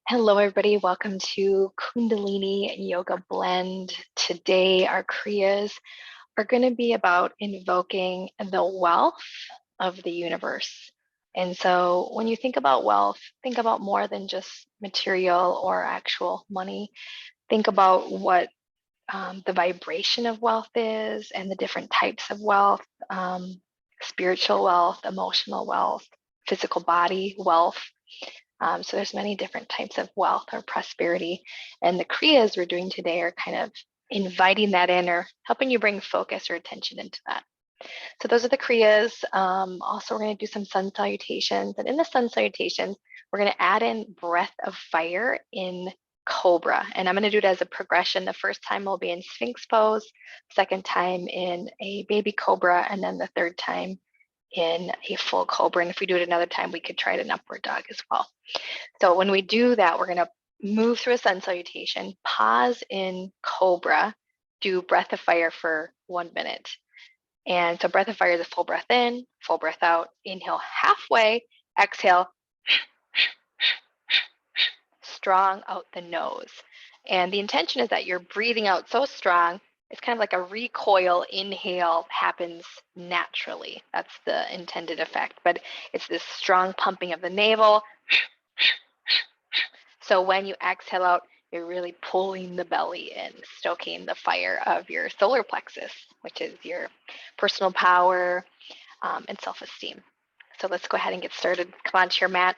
Hello, everybody. Welcome to Kundalini Yoga Blend. Today, our Kriyas are going to be about invoking the wealth of the universe. And so, when you think about wealth, think about more than just material or actual money. Think about what the vibration of wealth is and the different types of wealth, spiritual wealth, emotional wealth, physical body wealth. So there's many different types of wealth or prosperity. And the Kriyas we're doing today are kind of inviting that in or helping you bring focus or attention into that. So those are the Kriyas. Also, we're going to do some sun salutations. And in the sun salutations, we're going to add in breath of fire in Cobra. And I'm going to do it as a progression. The first time will be in Sphinx Pose, second time in a baby Cobra, and then the third time in a full Cobra. And if we do it another time, we could try it an upward dog as well. So when we do that, we're going to move through a sun salutation, pause in Cobra, do breath of fire for 1 minute. And so breath of fire is a full breath in, full breath out, inhale halfway, exhale, strong out the nose. And the intention is that you're breathing out so strong, it's kind of like a recoil inhale happens naturally. That's the intended effect, but it's this strong pumping of the navel. So when you exhale out, you're really pulling the belly in, stoking the fire of your solar plexus, which is your personal power and self-esteem. So let's go ahead and get started. Come onto your mat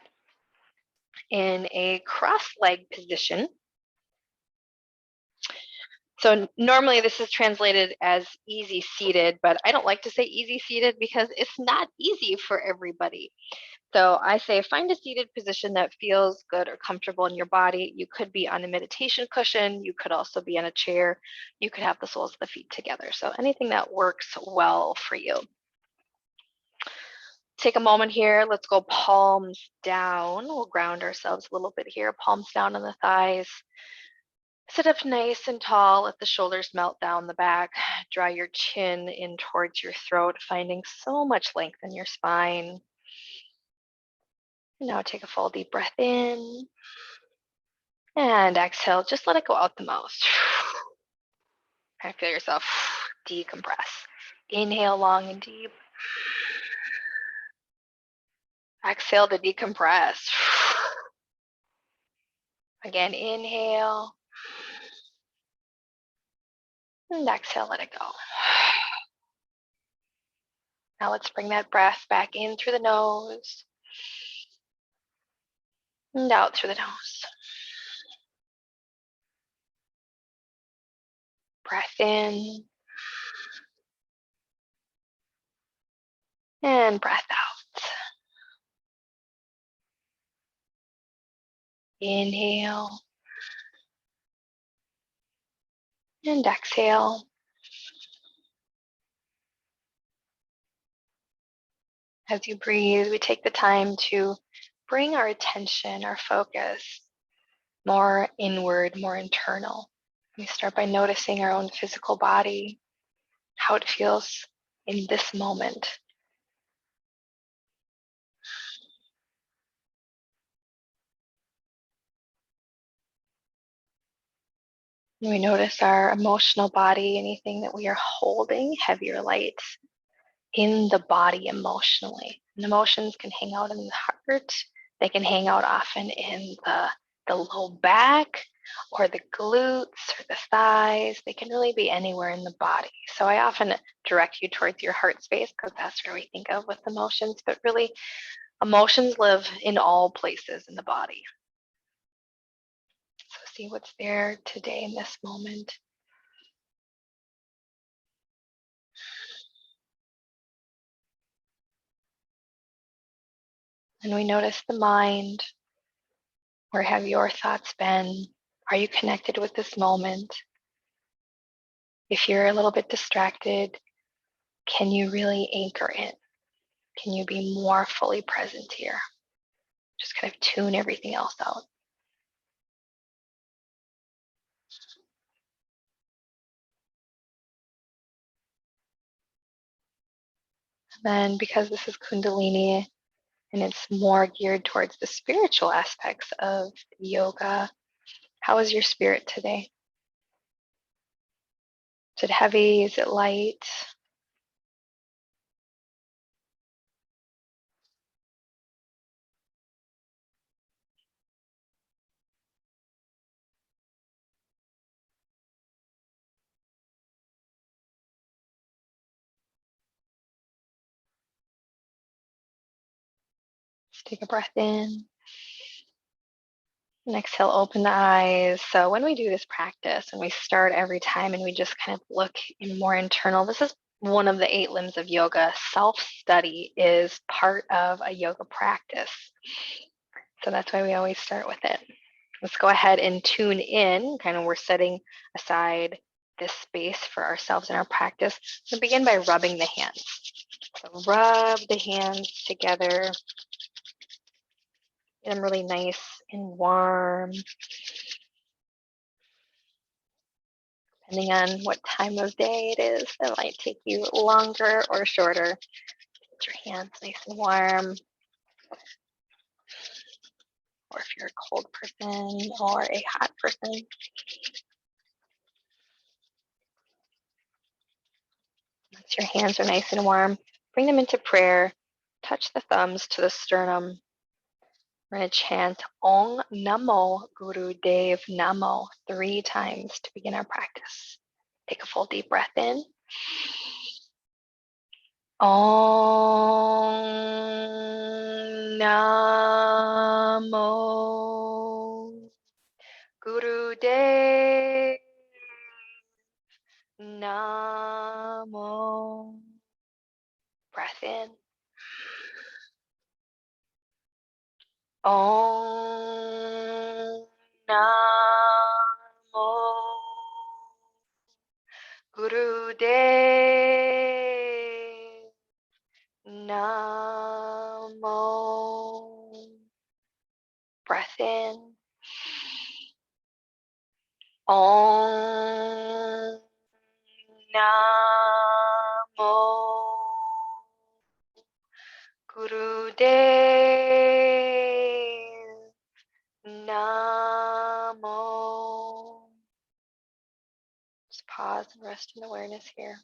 in a cross-leg position. So normally this is translated as easy seated, but I don't like to say easy seated because it's not easy for everybody. So I say find a seated position that feels good or comfortable in your body. You could be on a meditation cushion. You could also be in a chair. You could have the soles of the feet together. So anything that works well for you. Take a moment here. Let's go palms down. We'll ground ourselves a little bit here. Palms down on the thighs. Sit up nice and tall. Let the shoulders melt down the back. Draw your chin in towards your throat, finding so much length in your spine. Now take a full deep breath in and exhale. Just let it go out the mouth. And feel yourself decompress. Inhale long and deep. Exhale to decompress. Again, inhale. And exhale, let it go. Now let's bring that breath back in through the nose. And out through the nose. Breath in. And breath out. Inhale. And exhale. As you breathe, we take the time to bring our attention, our focus more inward, more internal. We start by noticing our own physical body, how it feels in this moment. And we notice our emotional body, anything that we are holding, heavy or light, in the body emotionally. And emotions can hang out in the heart. They can hang out often in the low back or the glutes or the thighs. They can really be anywhere in the body. So I often direct you towards your heart space because that's where we think of with emotions, but really emotions live in all places in the body. So see what's there today in this moment. And we notice the mind. Where have your thoughts been? Are you connected with this moment? If you're a little bit distracted, can you really anchor in? Can you be more fully present here? Just kind of tune everything else out. And then because this is Kundalini, and it's more geared towards the spiritual aspects of yoga. How is your spirit today? Is it heavy? Is it light? Just take a breath in. And exhale, open the eyes. So when we do this practice, and we start every time and we just kind of look in more internal, this is one of the 8 limbs of yoga. Self-study is part of a yoga practice. So that's why we always start with it. Let's go ahead and tune in. Kind of we're setting aside this space for ourselves in our practice. We'll begin by rubbing the hands. So rub the hands together. Get them really nice and warm. Depending on what time of day it is, it might take you longer or shorter. Get your hands nice and warm. Or if you're a cold person or a hot person. Once your hands are nice and warm, bring them into prayer. Touch the thumbs to the sternum. We're going to chant Om Namo Guru Dev Namo 3 times to begin our practice. Take a full deep breath in. Om Namo Guru Dev Namo. Breath in. Om Namo Guru Dev Namo. Breath in. Om Namo Guru Dev Namo. Just pause and rest in awareness here.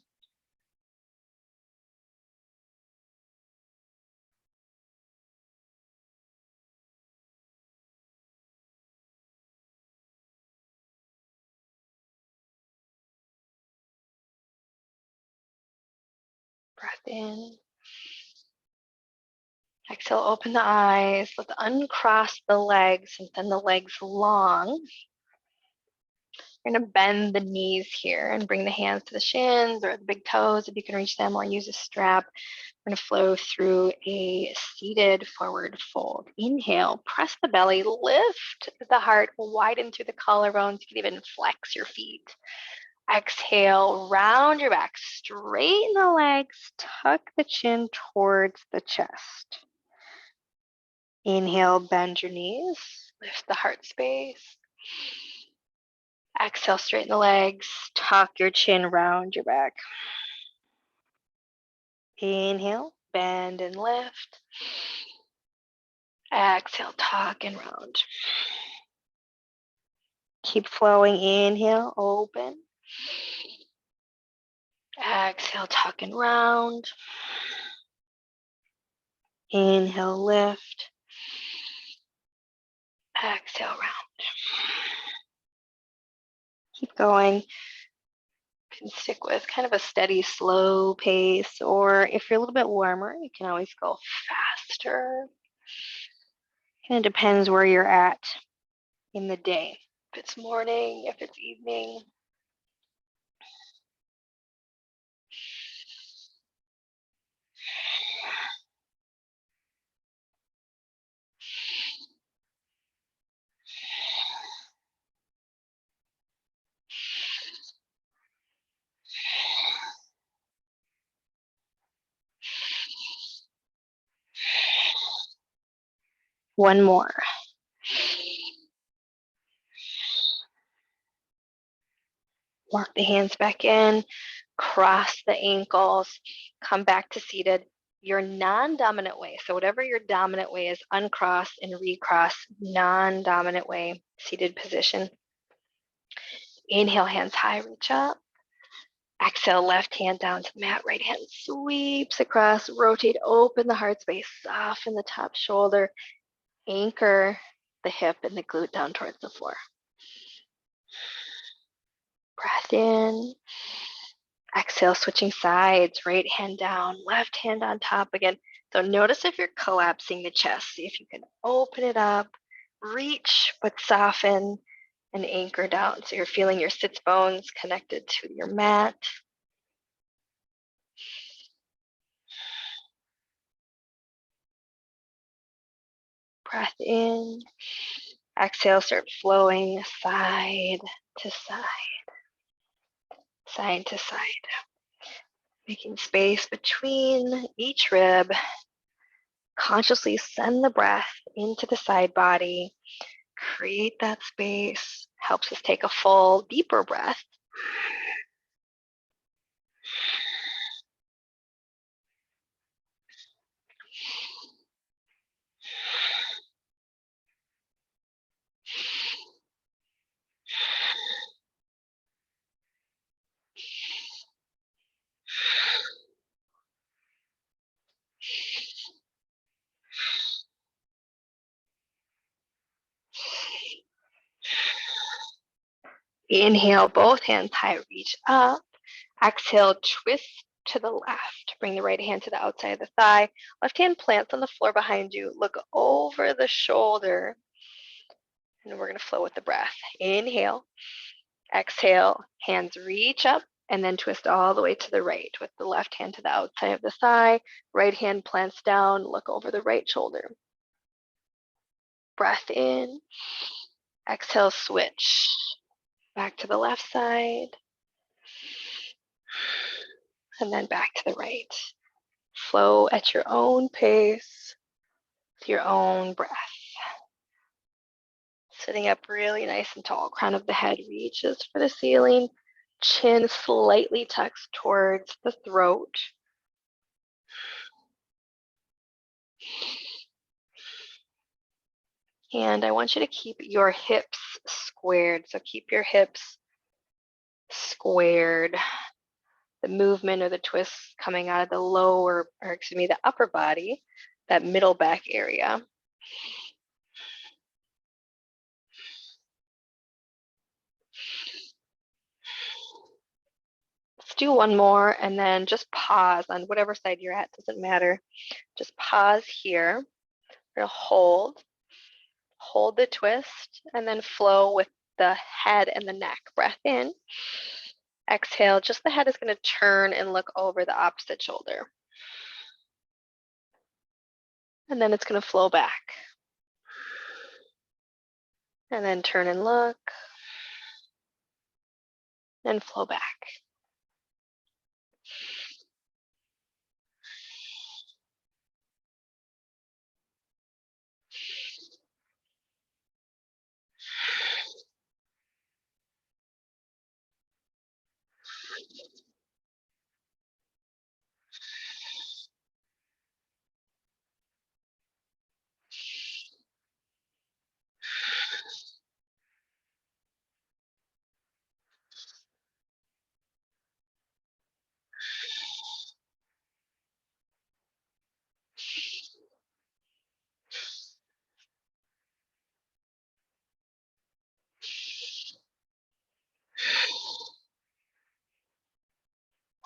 Breath in. Exhale, open the eyes. Let's uncross the legs and send the legs long. You're going to bend the knees here and bring the hands to the shins or the big toes if you can reach them, or use a strap. We're going to flow through a seated forward fold. Inhale, press the belly, lift the heart, widen through the collarbones. You can even flex your feet. Exhale, round your back, straighten the legs, tuck the chin towards the chest. Inhale, bend your knees, lift the heart space. Exhale, straighten the legs, tuck your chin, round your back. Inhale, bend and lift. Exhale, tuck and round. Keep flowing. Inhale, open. Exhale, tuck and round. Inhale, lift. Exhale, round. Keep going. You can stick with kind of a steady, slow pace, or if you're a little bit warmer, you can always go faster. Kind of depends where you're at in the day. If it's morning, if it's evening. One more. Walk the hands back in, cross the ankles, come back to seated. your non-dominant way. So whatever your dominant way is, uncross and recross, non-dominant way, seated position. Inhale, hands high, reach up. Exhale, left hand down to the mat, right hand sweeps across, rotate, open the heart space, soften the top shoulder, anchor the hip and the glute down towards the floor. Breath in. Exhale, switching sides, right hand down, left hand on top again. So notice if you're collapsing the chest. See if you can open it up, reach, but soften and anchor down. So you're feeling your sits bones connected to your mat. Breath in. Exhale, start flowing side to side, side to side. Making space between each rib. Consciously send the breath into the side body. Create that space. Helps us take a full, deeper breath. Inhale, both hands high, reach up. Exhale, twist to the left. Bring the right hand to the outside of the thigh. Left hand plants on the floor behind you. Look over the shoulder. And we're going to flow with the breath. Inhale. Exhale, hands reach up and then twist all the way to the right with the left hand to the outside of the thigh. Right hand plants down. Look over the right shoulder. Breath in. Exhale, switch. Back to the left side. And then back to the right. Flow at your own pace, with your own breath. Sitting up really nice and tall. Crown of the head reaches for the ceiling. Chin slightly tucks towards the throat. And I want you to keep your hips squared. So keep your hips squared. The movement or the twists coming out of the lower, or excuse me, the upper body, that middle back area. Let's do one more and then just pause on whatever side you're at, doesn't matter. Just pause here. We're gonna hold the twist and then flow with the head and the neck. Breath in. Exhale, just the head is gonna turn and look over the opposite shoulder. And then it's gonna flow back. And then turn and look. And flow back.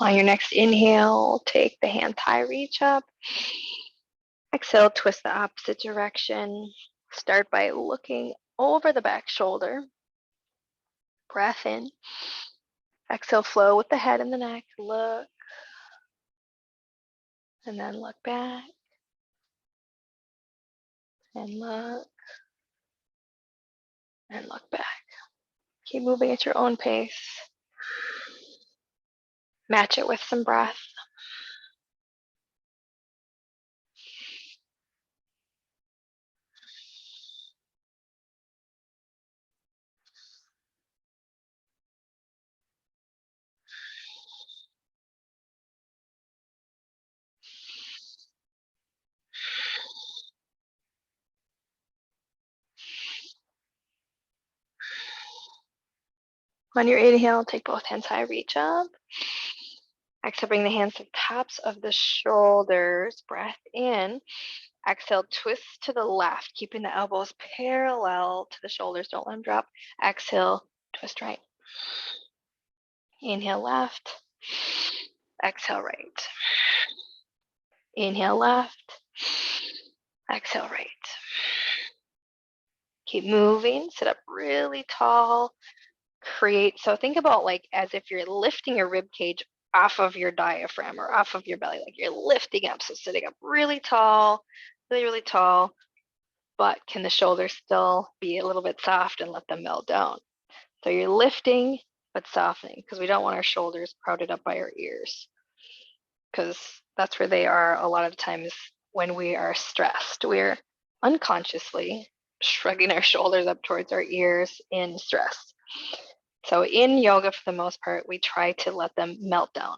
On your next inhale, take the hand high, reach up. Exhale, twist the opposite direction. Start by looking over the back shoulder. Breath in. Exhale, flow with the head and the neck. Look. And then look back. And look. And look back. Keep moving at your own pace. Match it with some breath. On your inhale, take both hands high, reach up. Exhale, bring the hands to the tops of the shoulders. Breath in. Exhale, twist to the left, keeping the elbows parallel to the shoulders. Don't let them drop. Exhale, twist right. Inhale, left. Exhale, right. Inhale, left. Exhale, right. Keep moving. Sit up really tall. So think about like as if you're lifting your rib cage off of your diaphragm or off of your belly, like you're lifting up. So sitting up really tall, really, really tall, but can the shoulders still be a little bit soft and let them melt down? So you're lifting, but softening, because we don't want our shoulders crowded up by our ears, because that's where they are a lot of times when we are stressed. We're unconsciously shrugging our shoulders up towards our ears in stress. So in yoga, for the most part, we try to let them melt down.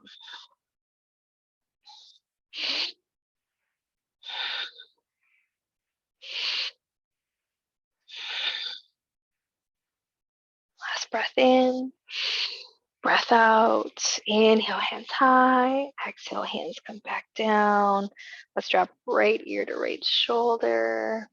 Last breath in, breath out. Inhale, hands high. Exhale, hands come back down. Let's drop right ear to right shoulder.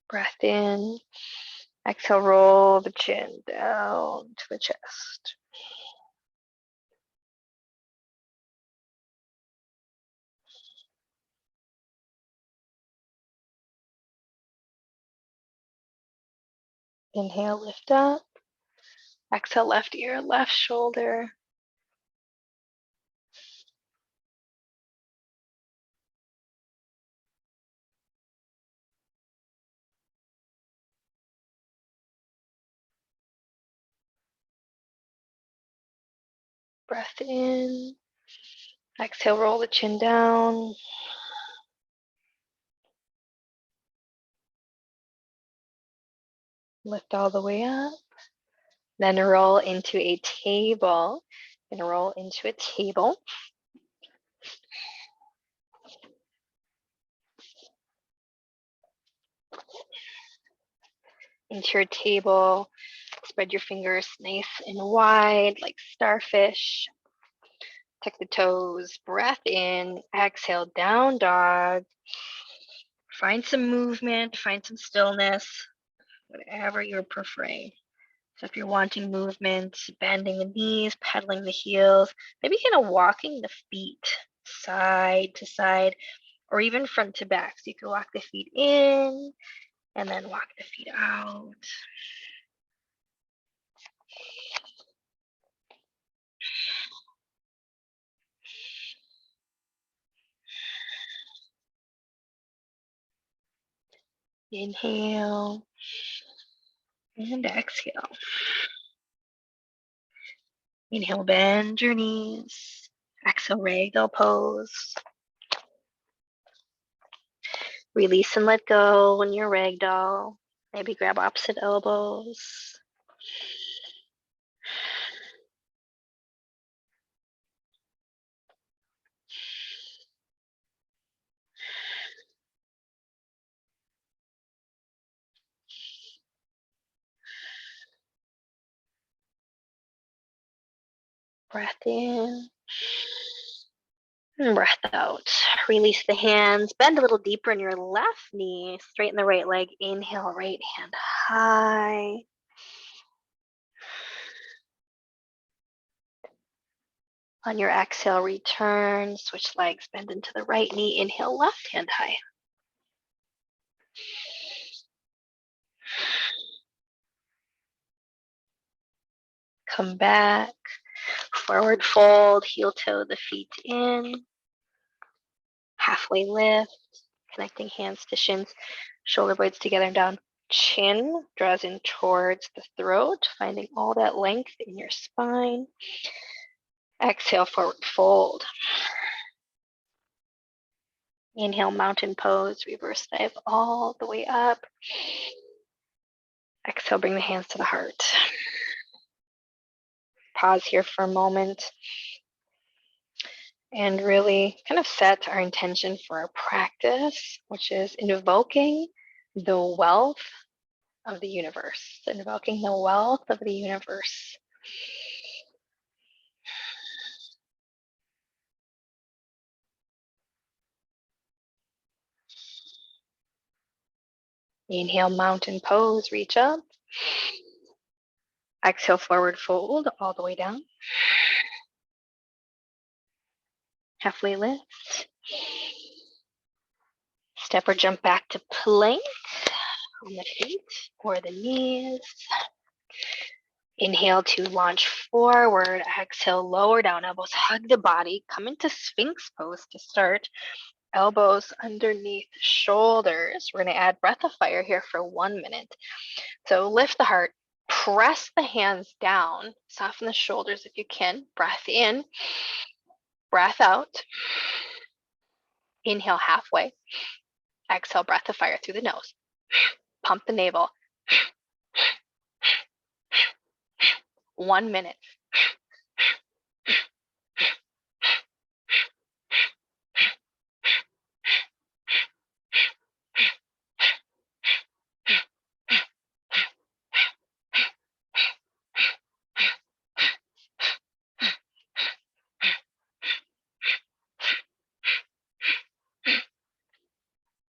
Breath in. Exhale, roll the chin down to the chest. Inhale, lift up. Exhale, left ear, left shoulder. Breath in. Exhale, roll the chin down. Lift all the way up. Then roll into a table. And roll into a table. Into your table. Spread your fingers nice and wide, like starfish. Tuck the toes. Breath in. Exhale, down dog. Find some movement. Find some stillness. Whatever you're preferring. So if you're wanting movement, bending the knees, pedaling the heels, maybe kind of walking the feet side to side, or even front to back. So you can walk the feet in and then walk the feet out. Inhale and exhale. Inhale, bend your knees. Exhale, ragdoll pose. Release and let go when you're ragdoll. Maybe grab opposite elbows. Breath in. And breath out. Release the hands. Bend a little deeper in your left knee. Straighten the right leg. Inhale, right hand high. On your exhale, return. Switch legs. Bend into the right knee. Inhale, left hand high. Come back. Forward fold. Heel toe the feet in. Halfway lift. Connecting hands to shins. Shoulder blades together and down. Chin draws in towards the throat, finding all that length in your spine. Exhale, forward fold. Inhale, mountain pose, reverse dive all the way up. Exhale, bring the hands to the heart. pause here for a moment and really kind of set our intention for our practice, which is invoking the wealth of the universe, invoking the wealth of the universe. Inhale, mountain pose, reach up. Exhale, forward fold all the way down. Halfway lift. Step or jump back to plank on the feet or the knees. Inhale to launch forward. Exhale, lower down, elbows hug the body. Come into Sphinx Pose to start. Elbows underneath shoulders. We're going to add breath of fire here for 1 minute. So lift the heart, press the hands down, soften the shoulders if you can. Breath in, breath out. Inhale halfway. Exhale, breath of fire through the nose. Pump the navel. 1 minute.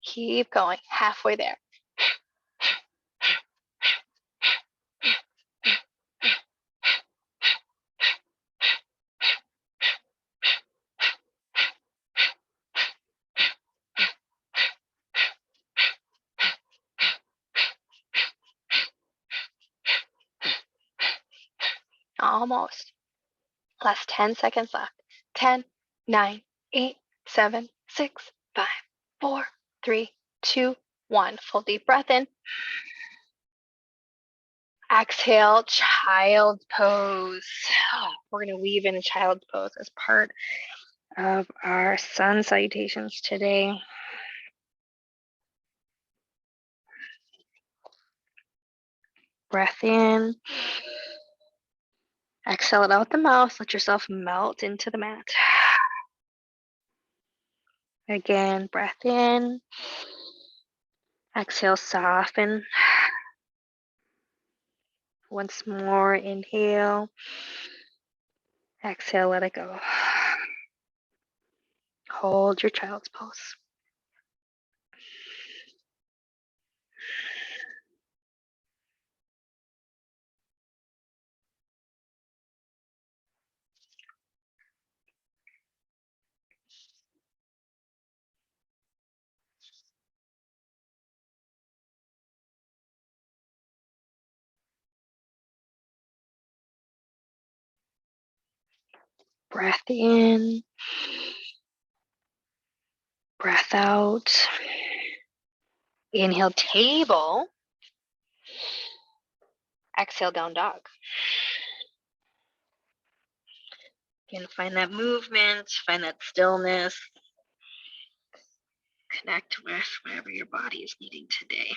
Keep going, halfway there. Almost. Last 10 seconds left. 10, 9, 8, 7, 6, 5, 4, 3, 2, 1. Full deep breath in. Exhale, child pose. We're going to weave in a child pose as part of our sun salutations today. Breath in. Exhale it out the mouth. Let yourself melt into the mat. Again, breath in. Exhale, soften. Once more, inhale. Exhale, let it go. Hold your child's pose. Breath in. Breath out. Inhale, table. Exhale, down dog. Again, find that movement, find that stillness. Connect with whatever your body is needing today.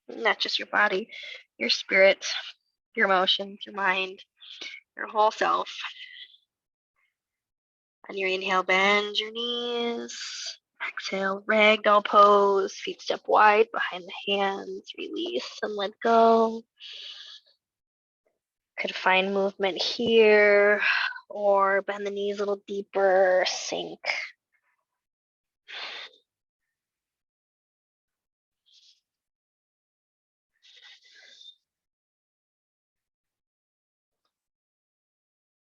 Not just your body, your spirit, your emotions, your mind, your whole self. On your inhale, bend your knees. Exhale, ragdoll pose. Feet step wide behind the hands. Release and let go. Could find movement here or bend the knees a little deeper. Sink.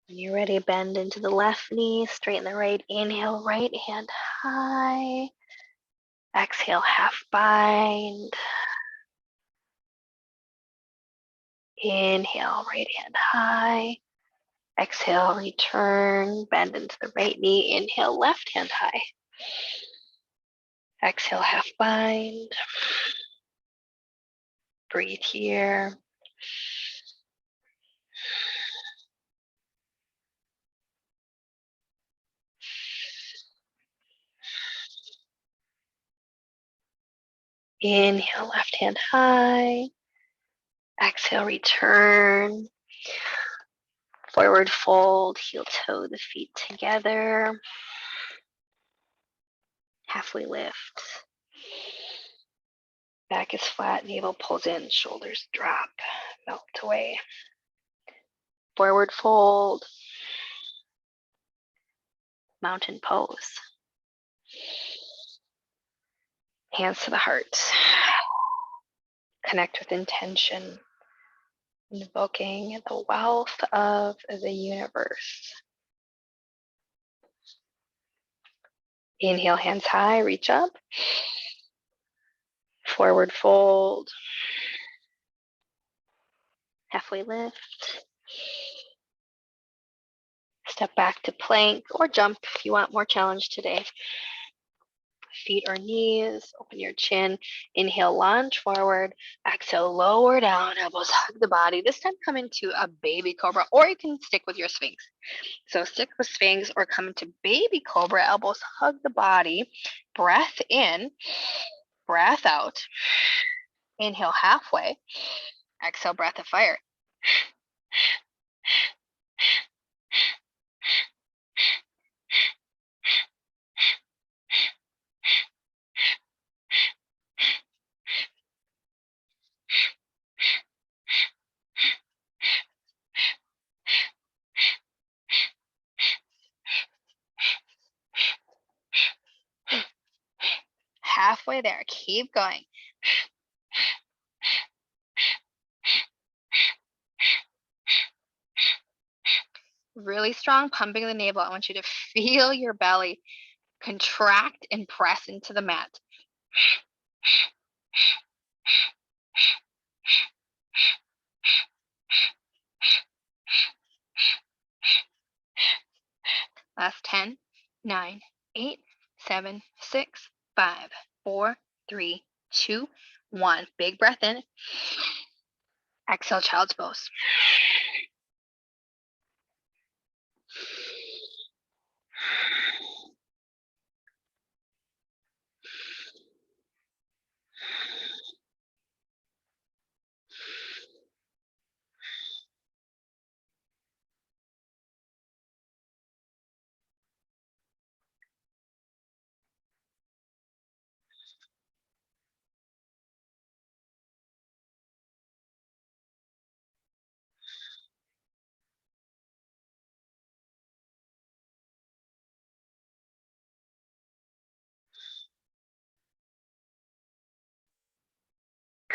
When you're ready, bend into the left knee, straighten the right. Inhale, right hand high. Exhale, half bind. Inhale, right hand high. Exhale, return, bend into the right knee. Inhale, left hand high. Exhale, half bind. Breathe here. Inhale, left hand high. Exhale, return. Forward fold, heel toe the feet together. Halfway lift. Back is flat, navel pulls in, shoulders drop, melt away. Forward fold. Mountain pose. Hands to the heart. Connect with intention. Invoking the wealth of the universe. Inhale, hands high, reach up. Forward fold. Halfway lift. Step back to plank or jump if you want more challenge today. Feet or knees, open your chin. Inhale, lunge forward. Exhale, lower down, elbows hug the body. This time come into a baby cobra, or you can stick with your Sphinx. So stick with Sphinx or come into baby cobra, elbows hug the body. Breath in, breath out. Inhale halfway. Exhale, breath of fire. Halfway there, keep going. Really strong pumping of the navel. I want you to feel your belly contract and press into the mat. Last 10, 9, 8, 7, 6, 5, 4, 3, 2, 1. Big breath in. Exhale, child's pose.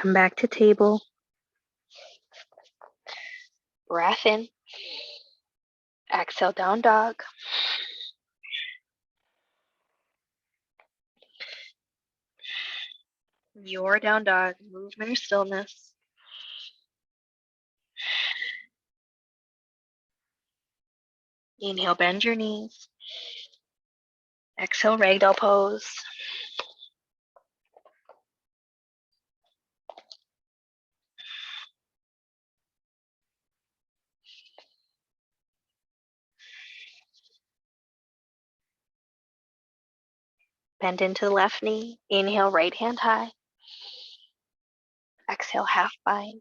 Come back to table. Breath in. Exhale, down dog. Your down dog, movement or stillness. Inhale, bend your knees. Exhale, ragdoll pose. Bend into the left knee. Inhale, right hand high. Exhale, half bind.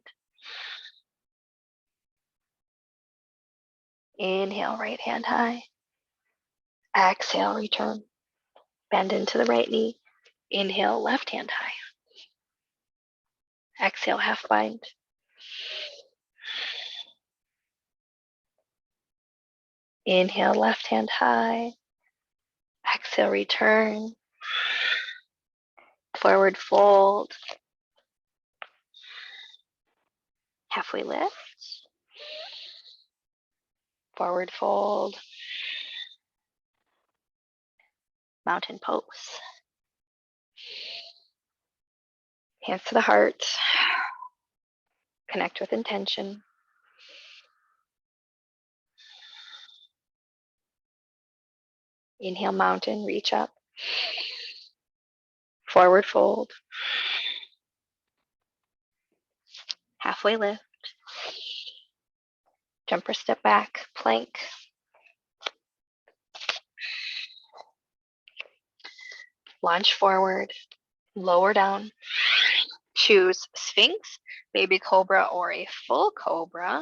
Inhale, right hand high. Exhale, return. Bend into the right knee. Inhale, left hand high. Exhale, half bind. Inhale, left hand high. Exhale, return. Forward fold. Halfway lift. Forward fold. Mountain pose. Hands to the heart. Connect with intention. Inhale, mountain, reach up. Forward fold. Halfway lift. Jump or step back, plank. Launch forward, lower down. Choose Sphinx, baby cobra, or a full cobra.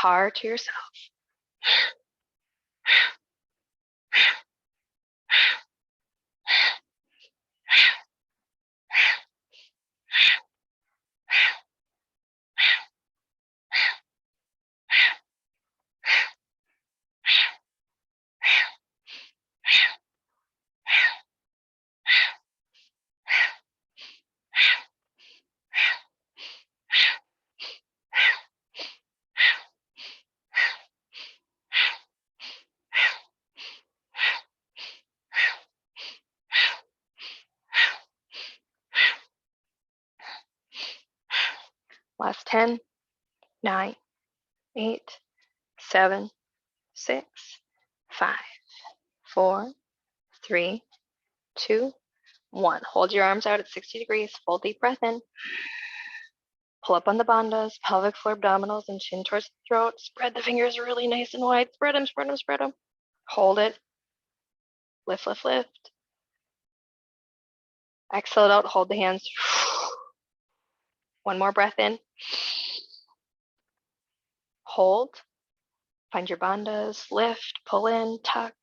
hard to yourself. Last 10, 9, 8, 7, 6, 5, 4, 3, 2, 1. Hold your arms out at 60 degrees. Full deep breath in. Pull up on the bandhas, pelvic floor, abdominals, and chin towards the throat. Spread the fingers really nice and wide. Spread them, spread them, spread them. Hold it. Lift, lift, lift. Exhale it out. Hold the hands. One more breath in. Hold. Find your bandhas. Lift, pull in, tuck.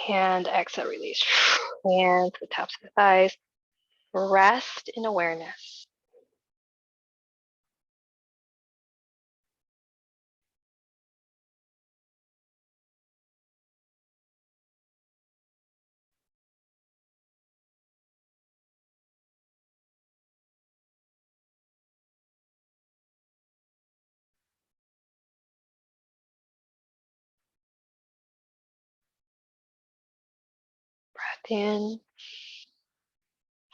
And exhale, release. Hands to the tops of the thighs. Rest in awareness. Breath in.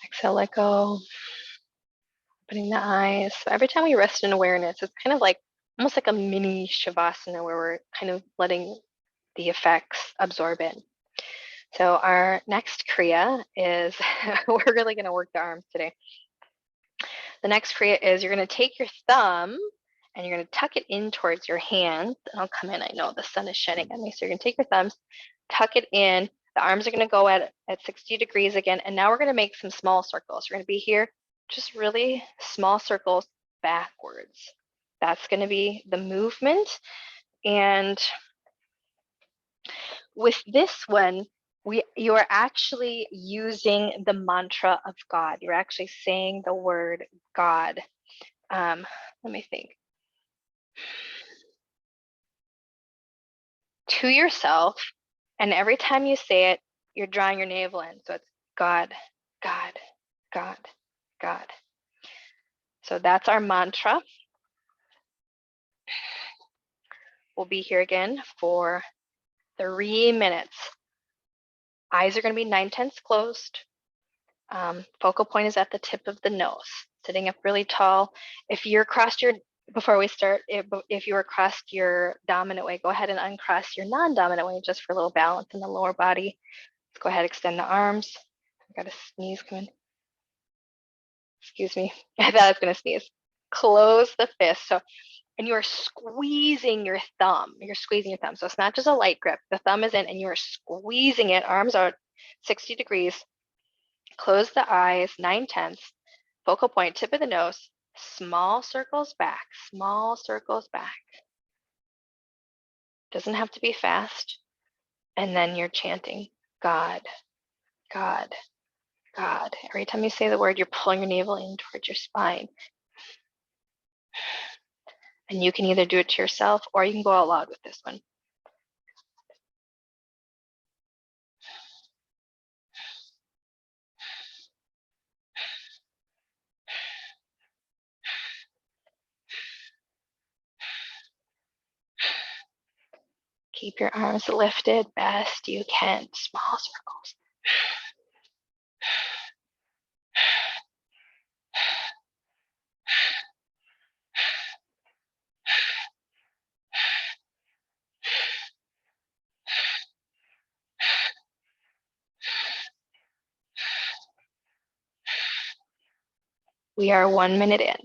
Exhale, let go. Opening the eyes. So every time we rest in awareness, it's kind of like almost like a mini shavasana where we're kind of letting the effects absorb in. So our next Kriya is, we're really going to work the arms today. The next Kriya is you're going to take your thumb and you're going to tuck it in towards your hands. And I'll come in. I know the sun is shining on me. So you're going to take your thumbs, tuck it in. The arms are going to go at 60 degrees again. And now we're going to make some small circles. We're going to be here, just really small circles backwards. That's going to be the movement. And with this one, you are actually using the mantra of God. You're actually saying the word God. Let me think. To yourself, and every time you say it, you're drawing your navel in. So it's God, God, God, God. So that's our mantra. We'll be here again for 3 minutes. Eyes are going to be 9/10 closed. Focal point is at the tip of the nose, sitting up really tall. If you're crossed your, before we start, if you are crossed your dominant way, go ahead and uncross your non-dominant way just for a little balance in the lower body. Let's go ahead, extend the arms. I got a sneeze coming. Excuse me. I thought I was going to sneeze. Close the fist. So, and you are squeezing your thumb. You're squeezing your thumb. So it's not just a light grip. The thumb is in and you are squeezing it. Arms are 60 degrees. Close the eyes, 9/10. Focal point, tip of the nose. Small circles back. Small circles back. Doesn't have to be fast. And then you're chanting, God, God, God. Every time you say the word, you're pulling your navel in towards your spine. And you can either do it to yourself or you can go out loud with this one. Keep your arms lifted best you can. Small circles. We are 1 minute in.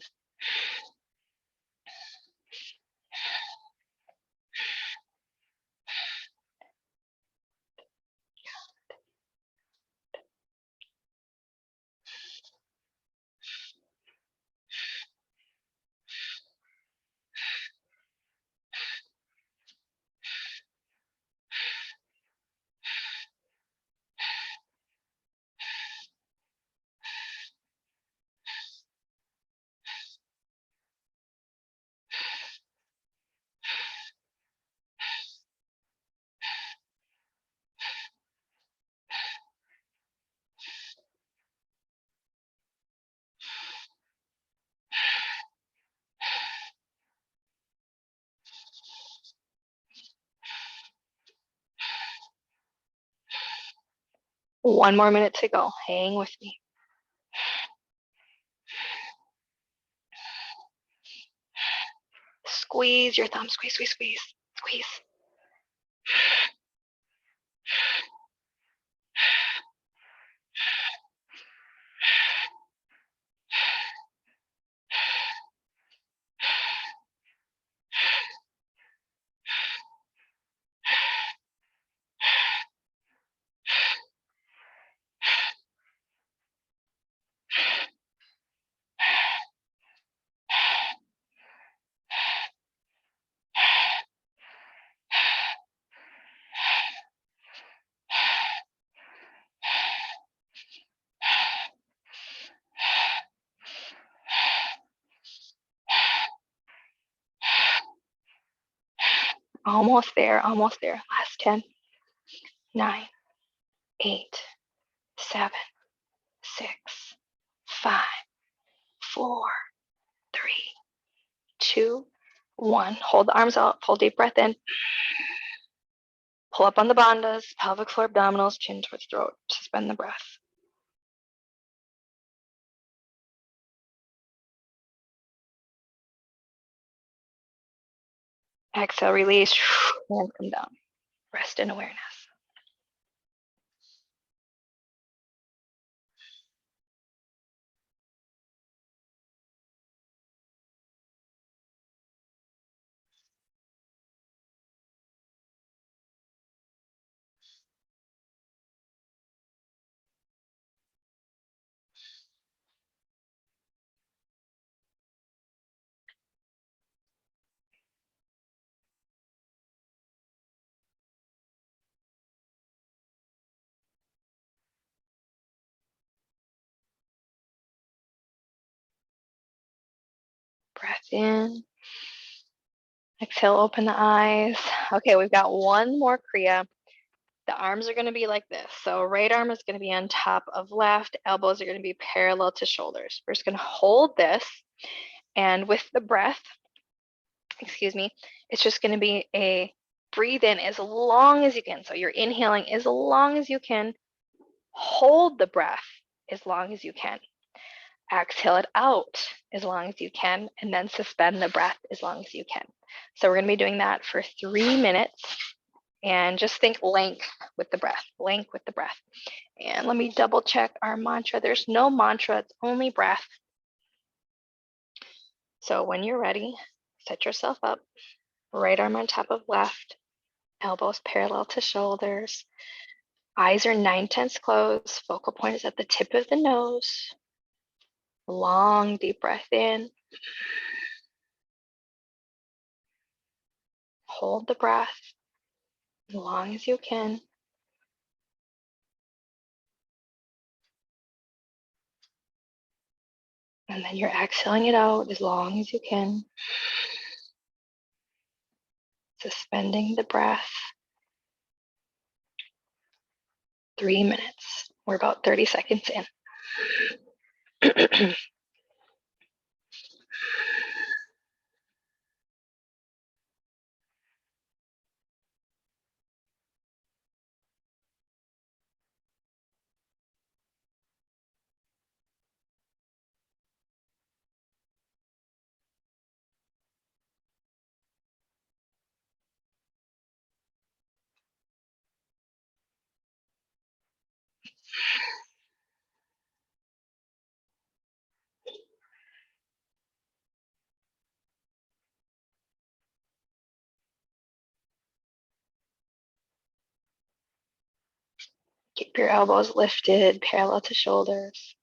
1 more minute to go. Hang with me. Squeeze your thumb. Squeeze, squeeze, squeeze, squeeze. Almost there, almost there. Last 10, 9, 8, 7, 6, 5, 4, 3, 2, 1. Hold the arms out, pull deep breath in. Pull up on the bandhas, pelvic floor abdominals, chin towards throat. Suspend the breath. Exhale, release, hands come down. Rest in awareness. Breath in. Exhale, open the eyes. Okay, we've got one more Kriya. The arms are going to be like this. So right arm is going to be on top of left. Elbows are going to be parallel to shoulders. We're just going to hold this. And with the breath, excuse me, it's just going to be a breathe in as long as you can. So you're inhaling as long as you can. Hold the breath as long as you can. Exhale it out as long as you can, and then suspend the breath as long as you can. So we're going to be doing that for 3 minutes, and just think length with the breath, length with the breath. And let me double check our mantra. There's no mantra, it's only breath. So when you're ready, set yourself up, right arm on top of left, elbows parallel to shoulders, eyes are 9/10 closed, focal point is at the tip of the nose. Long, deep breath in. Hold the breath as long as you can. And then you're exhaling it out as long as you can. Suspending the breath. 3 minutes. We're about 30 seconds in. Keep your elbows lifted, parallel to shoulders.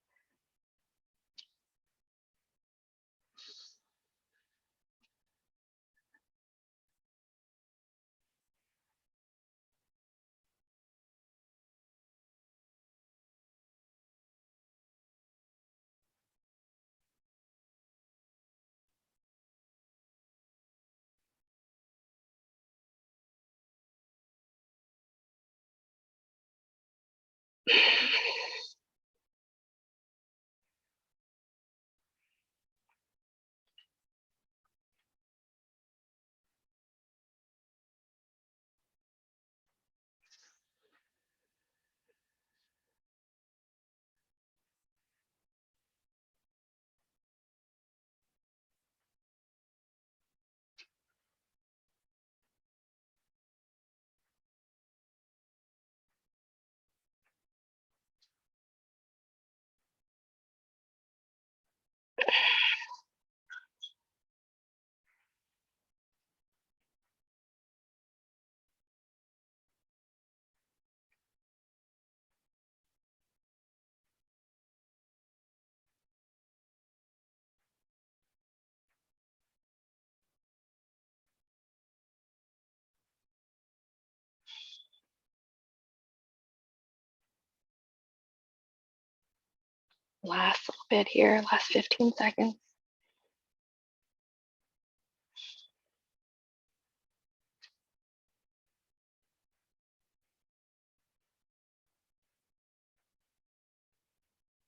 Last little bit here, last 15 seconds.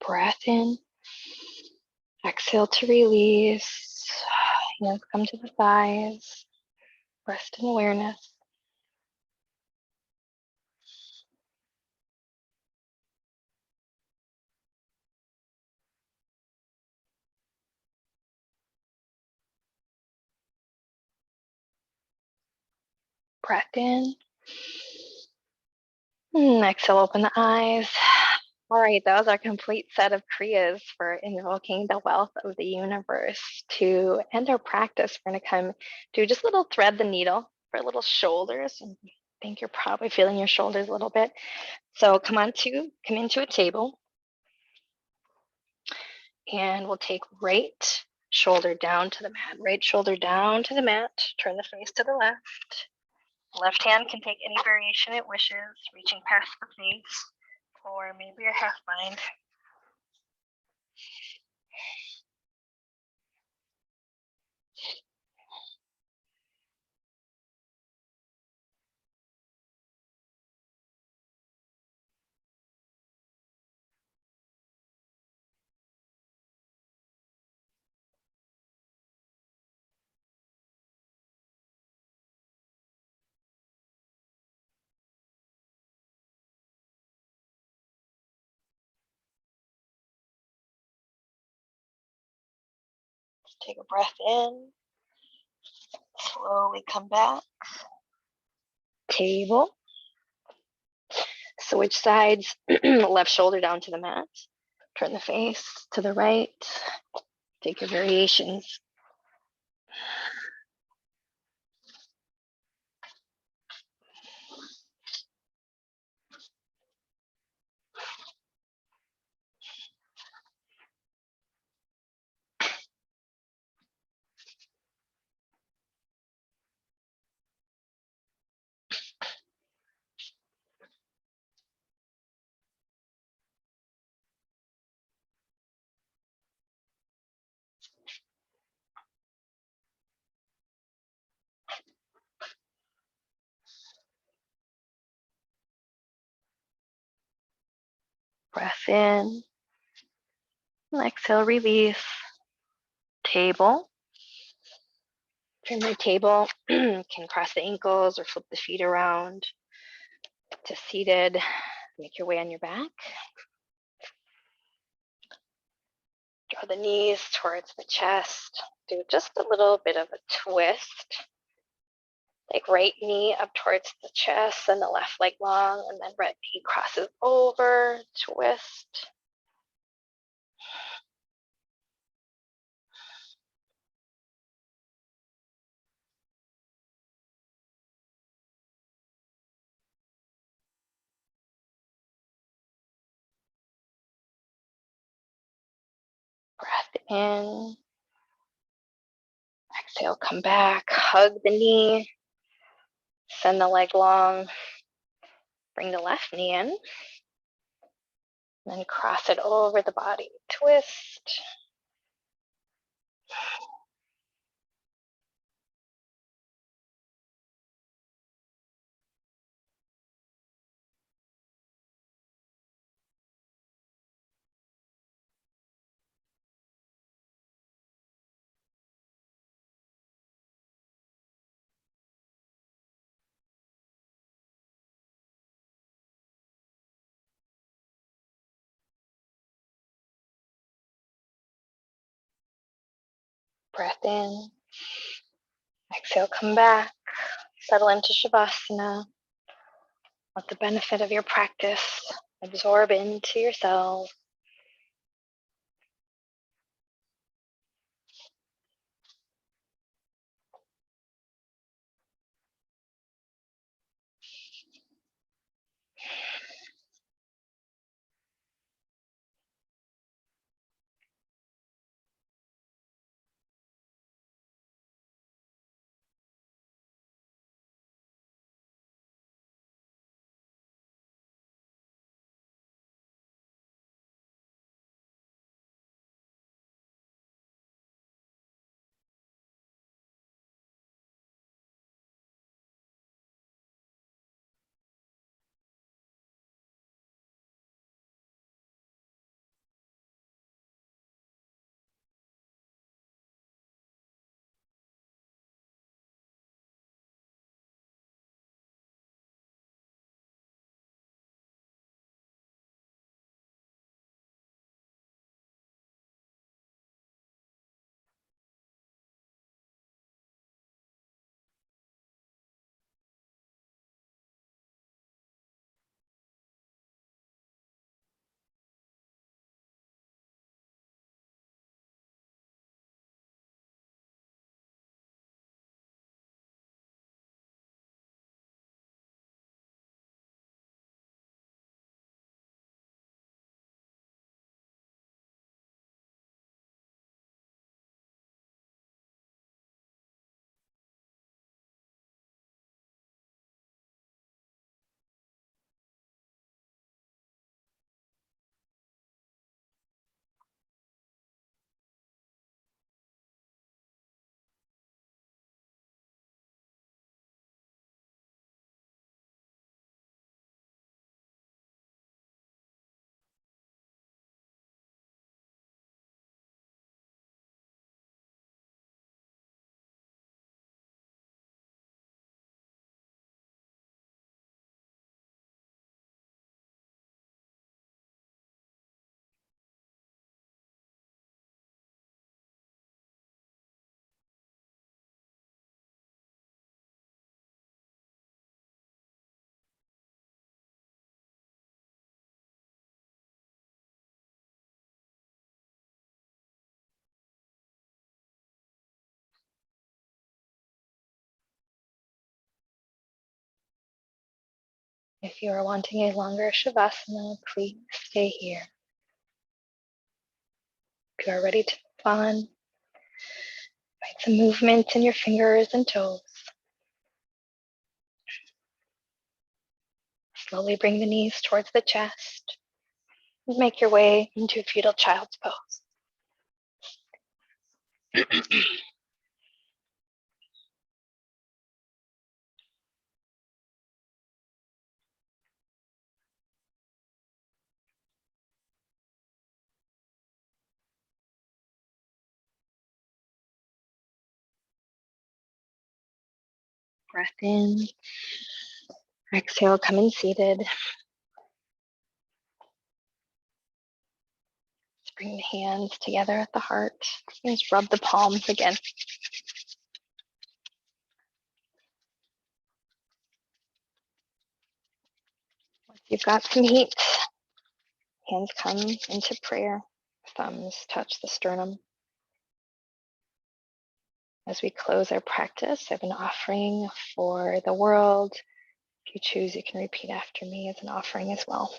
Breath in. Exhale to release. Hands come to the thighs. Rest in awareness. Breath in. Exhale, open the eyes. All right, that was our complete set of Kriyas for invoking the wealth of the universe. To end our practice, we're going to come do just a little thread the needle for little shoulders. And I think you're probably feeling your shoulders a little bit. So come into a table, and we'll take right shoulder down to the mat. Right shoulder down to the mat. Turn the face to the left. Left hand can take any variation it wishes, reaching past the face, or maybe a half bind. Take a breath in, slowly come back. Table. Switch sides, left shoulder down to the mat. Turn the face to the right. Take your variations. Breath in. Exhale, release. Table. Turn the table. Can cross the ankles or flip the feet around to seated. Make your way on your back. Draw the knees towards the chest. Do just a little bit of a twist. Like right knee up towards the chest and the left leg long, and then right knee crosses over, twist. Breath in. Exhale, come back, hug the knee, send the leg long, bring the left knee in, then cross it over the body, twist. Breath in. Exhale, come back, settle into Shavasana. Let the benefit of your practice absorb into yourself. If you are wanting a longer Shavasana, please stay here. If you are ready to move on, find some movement in your fingers and toes. Slowly bring the knees towards the chest and make your way into Fetal Child's Pose. Breath in. Exhale, come in seated. Just bring the hands together at the heart. Just rub the palms again. Once you've got some heat, hands come into prayer. Thumbs touch the sternum. As we close our practice, I have an offering for the world. If you choose, you can repeat after me as an offering as well.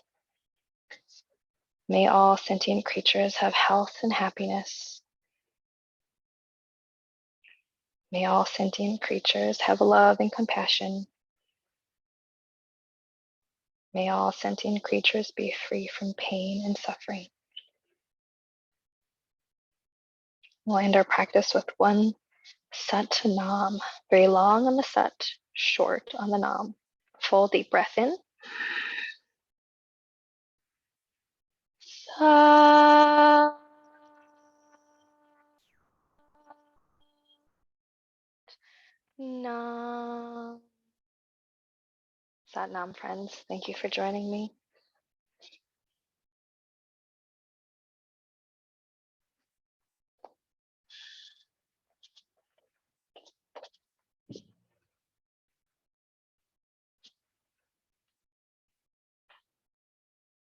May all sentient creatures have health and happiness. May all sentient creatures have love and compassion. May all sentient creatures be free from pain and suffering. We'll end our practice with one Sat Nam. Very long on the Sat, short on the Nam. Full deep breath in. Sat Nam. Sat Nam, friends. Thank you for joining me.